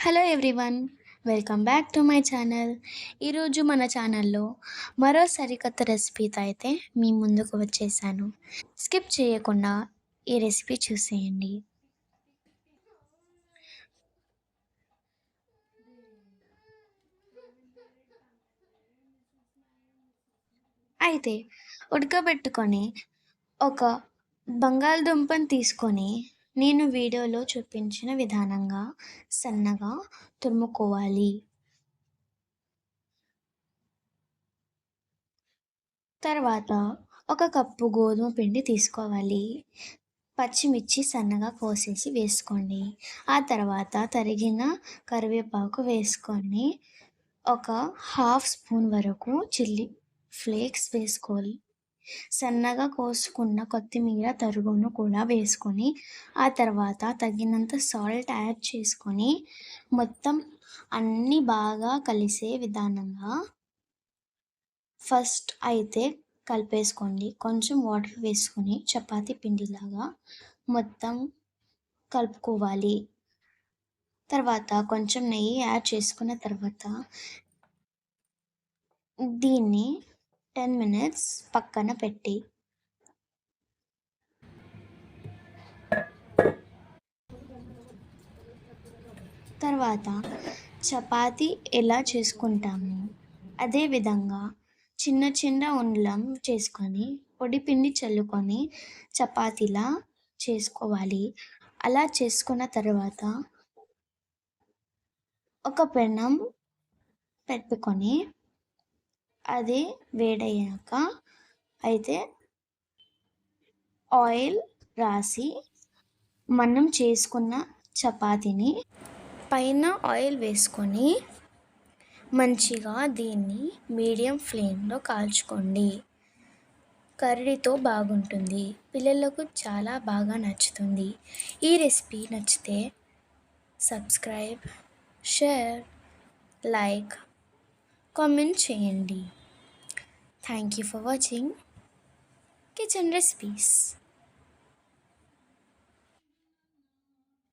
Hello everyone, welcome back to my channel. ఈరోజు మన ఛానల్లో మరో సరికొత్త రెసిపీతో అయితే మీ ముందుకు వచ్చేసాను. స్కిప్ చేయకుండా ఈ రెసిపీ చూసేయండి. అయితే ఉడకబెట్టుకొని ఒక బంగాళదుంపని తీసుకొని నేను వీడియోలో చూపించిన విధానంగా సన్నగా తురుముకోవాలి. తర్వాత ఒక కప్పు గోధుమ పిండి తీసుకోవాలి. పచ్చిమిర్చి సన్నగా కోసేసి వేసుకోండి. ఆ తర్వాత తరిగిన కరివేపాకు వేసుకొని ఒక హాఫ్ స్పూన్ వరకు చిల్లీ ఫ్లేక్స్ వేసుకోవాలి. సన్నగా కోసుకున్న కొత్తిమీర తరుగును కూడా వేసుకొని ఆ తర్వాత తగినంత సాల్ట్ యాడ్ చేసుకొని మొత్తం అన్నీ బాగా కలిసే విధానంగా ఫస్ట్ అయితే కలిపేసుకోండి. కొంచెం వాటర్ వేసుకొని చపాతీ పిండిలాగా మొత్తం కలుపుకోవాలి. తర్వాత కొంచెం నెయ్యి యాడ్ చేసుకున్న తర్వాత దీన్ని 10 మినిట్స్ పక్కన పెట్టి తర్వాత చపాతీ ఎలా చేసుకుంటామో అదే విధంగా చిన్న చిన్న ఉండలం చేసుకొని పొడి పిండి చల్లుకొని చపాతీలా చేసుకోవాలి. అలా చేసుకున్న తర్వాత ఒక పెనం పెట్టుకొని అది వేడయ్యాక అయితే ఆయిల్ రాసి మనం చేసుకున్న చపాతీని పైన ఆయిల్ వేసుకొని మంచిగా దీన్ని మీడియం ఫ్లేమ్లో కాల్చుకోండి. కర్రీతో బాగుంటుంది, పిల్లలకు చాలా బాగా నచ్చుతుంది. ఈ రెసిపీ నచ్చితే సబ్స్క్రైబ్, షేర్, లైక్, కామెంట్ చేయండి. Thank you for watching kitchen recipes.